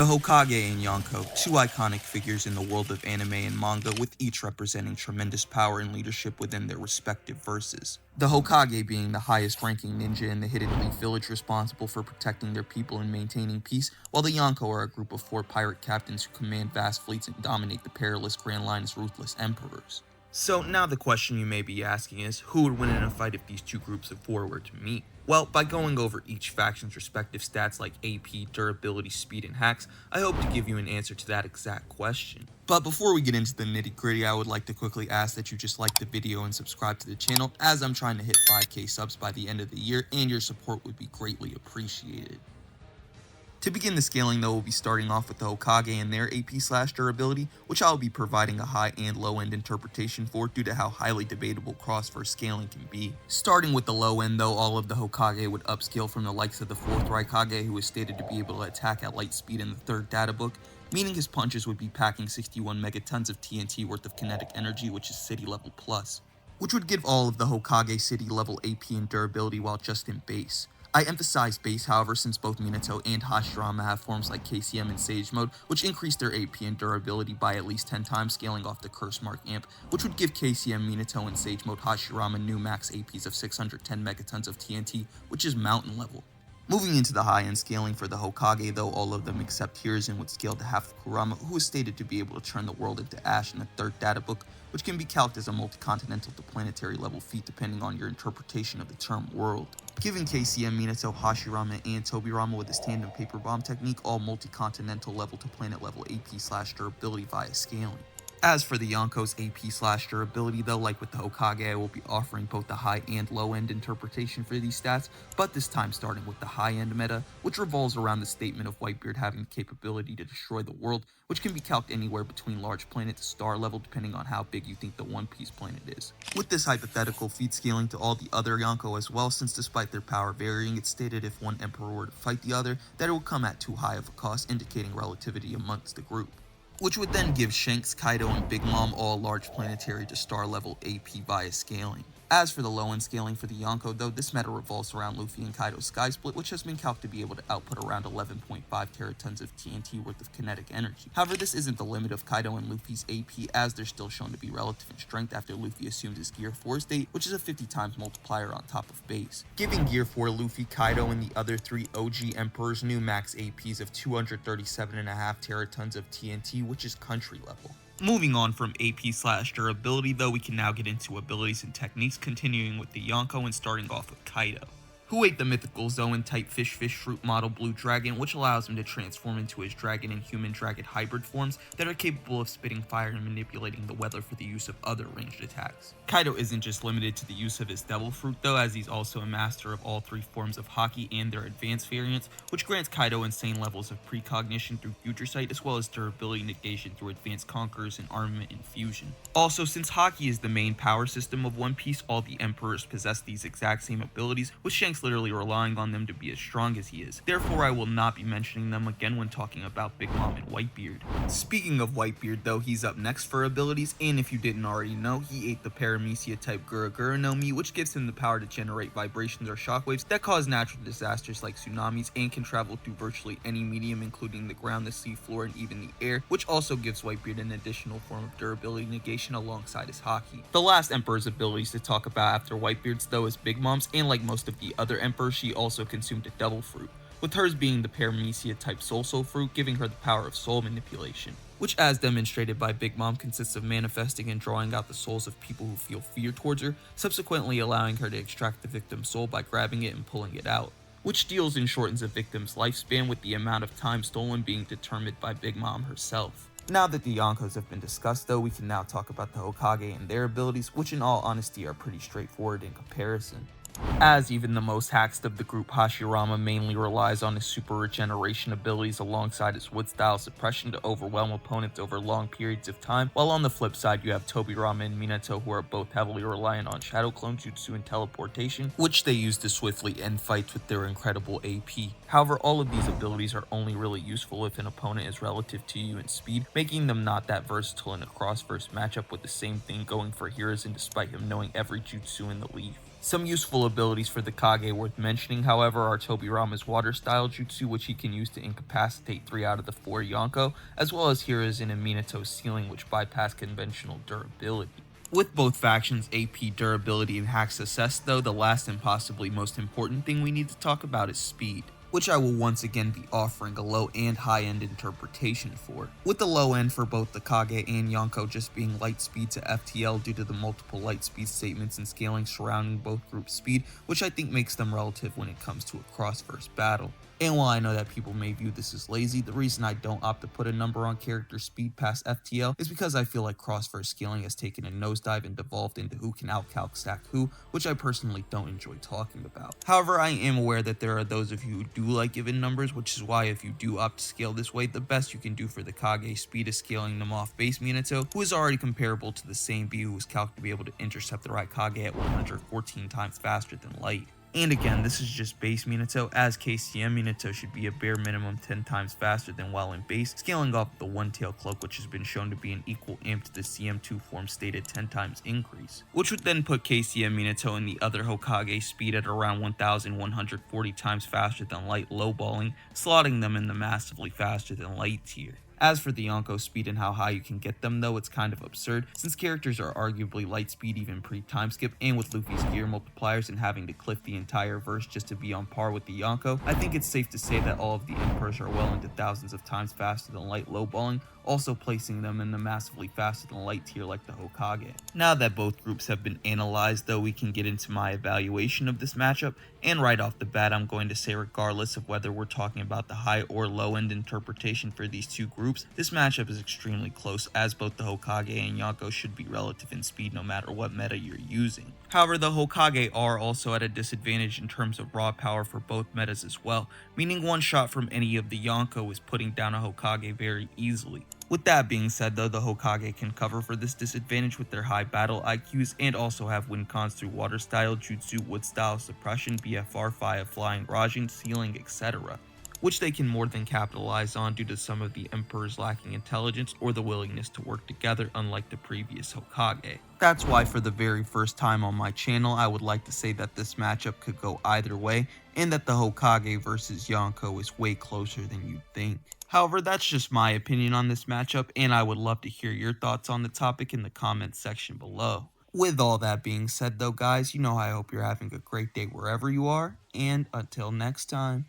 The Hokage and Yonko, two iconic figures in the world of anime and manga, with each representing tremendous power and leadership within their respective verses. The Hokage being the highest ranking ninja in the Hidden Leaf Village, responsible for protecting their people and maintaining peace, while the Yonko are a group of 4 pirate captains who command vast fleets and dominate the perilous Grand Line's ruthless emperors. So now the question you may be asking is, who would win in a fight if these two groups of 4 were to meet? Well, by going over each faction's respective stats like AP, durability, speed, and hacks, I hope to give you an answer to that exact question. But before we get into the nitty gritty, I would like to quickly ask that you just like the video and subscribe to the channel, as I'm trying to hit 5k subs by the end of the year, and your support would be greatly appreciated. To begin the scaling though, we'll be starting off with the Hokage and their AP/durability, which I'll be providing a high and low end interpretation for due to how highly debatable cross-verse scaling can be. Starting with the low end though, all of the Hokage would upscale from the likes of the 4th Raikage, who is stated to be able to attack at light speed in the 3rd data book, meaning his punches would be packing 61 megatons of TNT worth of kinetic energy, which is city level plus, which would give all of the Hokage city level AP and durability while just in base. I emphasize base, however, since both Minato and Hashirama have forms like KCM and Sage Mode, which increase their AP and durability by at least 10 times, scaling off the Curse Mark Amp, which would give KCM, Minato, and Sage Mode Hashirama new max APs of 610 megatons of TNT, which is mountain level. Moving into the high-end scaling for the Hokage though, all of them except Hiruzen would scale to half of Kurama, who is stated to be able to turn the world into ash in the 3rd data book, which can be calced as a multi-continental to planetary level feat depending on your interpretation of the term world. Giving KCM, Minato, Hashirama, and Tobirama with his tandem paper bomb technique all multi-continental level to planet level AP/durability via scaling. As for the Yonko's AP/durability though, like with the Hokage, I will be offering both the high and low end interpretation for these stats, but this time starting with the high end meta, which revolves around the statement of Whitebeard having the capability to destroy the world, which can be calced anywhere between large planet to star level depending on how big you think the One Piece planet is. With this hypothetical feat scaling to all the other Yonko as well, since despite their power varying, it's stated if one emperor were to fight the other, that it would come at too high of a cost, indicating relativity amongst the group, which would then give Shanks, Kaido, and Big Mom all large planetary to star level AP via scaling. As for the low end scaling for the Yonko though, this meta revolves around Luffy and Kaido's Sky Split, which has been calculated to be able to output around 11.5 teratons of TNT worth of kinetic energy. However, this isn't the limit of Kaido and Luffy's AP, as they're still shown to be relative in strength after Luffy assumes his Gear 4 state, which is a 50 times multiplier on top of base, giving Gear 4 Luffy, Kaido, and the other 3 OG Emperors new max APs of 237.5 teratons of TNT, which is country level. Moving on from AP/durability though, we can now get into abilities and techniques, continuing with the Yonko and starting off with Kaido, who ate the mythical Zoan type fish fruit model Blue Dragon, which allows him to transform into his dragon and human dragon hybrid forms that are capable of spitting fire and manipulating the weather for the use of other ranged attacks. Kaido isn't just limited to the use of his Devil Fruit though, as he's also a master of all 3 forms of Haki and their advanced variants, which grants Kaido insane levels of precognition through Future Sight, as well as durability negation through advanced conquerors and armament infusion. Also, since Haki is the main power system of One Piece, all the Emperors possess these exact same abilities, with Shanks literally relying on them to be as strong as he is. Therefore, I will not be mentioning them again when talking about Big Mom and Whitebeard. Speaking of Whitebeard though, he's up next for abilities, and if you didn't already know, he ate the Paramecia type Gura no Mi, which gives him the power to generate vibrations or shockwaves that cause natural disasters like tsunamis and can travel through virtually any medium, including the ground, the sea floor, and even the air, which also gives Whitebeard an additional form of durability negation alongside his Haki. The last Emperor's abilities to talk about after Whitebeard's though is Big Mom's, and like most of the other Emperors, she also consumed a Devil Fruit, with hers being the Paramecia type Soul Fruit, giving her the power of soul manipulation, which as demonstrated by Big Mom consists of manifesting and drawing out the souls of people who feel fear towards her, subsequently allowing her to extract the victim's soul by grabbing it and pulling it out, which steals and shortens a victim's lifespan, with the amount of time stolen being determined by Big Mom herself. Now that the Yonkos have been discussed though, we can now talk about the Hokage and their abilities, which in all honesty are pretty straightforward in comparison, as even the most hacked of the group, Hashirama, mainly relies on his super regeneration abilities alongside his wood style suppression to overwhelm opponents over long periods of time, while on the flip side you have Tobirama and Minato, who are both heavily reliant on Shadow Clone Jutsu and teleportation, which they use to swiftly end fights with their incredible AP. However, all of these abilities are only really useful if an opponent is relative to you in speed, making them not that versatile in a cross-verse matchup, with the same thing going for Hiruzen despite him knowing every jutsu in the leaf. Some useful abilities for the Kage worth mentioning, however, are Tobirama's water style jutsu, which he can use to incapacitate 3 out of the 4 Yonko, as well as Hira's and Minato's ceiling, which bypass conventional durability. With both factions' AP durability and hack success though, the last and possibly most important thing we need to talk about is speed, which I will once again be offering a low and high end interpretation for. With the low end for both the Kage and Yonko just being light speed to FTL due to the multiple light speed statements and scaling surrounding both groups' speed, which I think makes them relative when it comes to a cross-verse battle. And while I know that people may view this as lazy, the reason I don't opt to put a number on character speed past FTL is because I feel like cross-verse scaling has taken a nosedive and devolved into who can outcalc stack who, which I personally don't enjoy talking about. However, I am aware that there are those of you who do like given numbers, which is why if you do opt to scale this way, the best you can do for the Kage speed is scaling them off base Minato, who is already comparable to the same Bee who was calced to be able to intercept the right Kage at 114 times faster than light. And again, this is just base Minato, as KCM Minato should be a bare minimum 10 times faster than while in base, scaling off the one tail cloak, which has been shown to be an equal amp to the CM2 form stated 10 times increase, which would then put KCM Minato and the other Hokage speed at around 1140 times faster than light lowballing, slotting them in the massively faster than light tier. As for the Yonko speed and how high you can get them though, it's kind of absurd, since characters are arguably light speed even pre-time skip, and with Luffy's gear multipliers and having to cliff the entire verse just to be on par with the Yonko, I think it's safe to say that all of the Emperors are well into thousands of times faster than light lowballing, also placing them in the massively faster than light tier like the Hokage. Now that both groups have been analyzed though, we can get into my evaluation of this matchup, and right off the bat I'm going to say regardless of whether we're talking about the high or low end interpretation for these two groups, this matchup is extremely close, as both the Hokage and Yonko should be relative in speed no matter what meta you're using. However, the Hokage are also at a disadvantage in terms of raw power for both metas as well, meaning one shot from any of the Yonko is putting down a Hokage very easily. With that being said though, the Hokage can cover for this disadvantage with their high battle IQs and also have win cons through water style, jutsu, wood style, suppression, BFR, fire, flying, raging, sealing, etc., which they can more than capitalize on due to some of the Emperor's lacking intelligence or the willingness to work together, unlike the previous Hokage. That's why for the very first time on my channel, I would like to say that this matchup could go either way, and that the Hokage versus Yonko is way closer than you'd think. However, that's just my opinion on this matchup, and I would love to hear your thoughts on the topic in the comments section below. With all that being said though guys, you know I hope you're having a great day wherever you are, and until next time.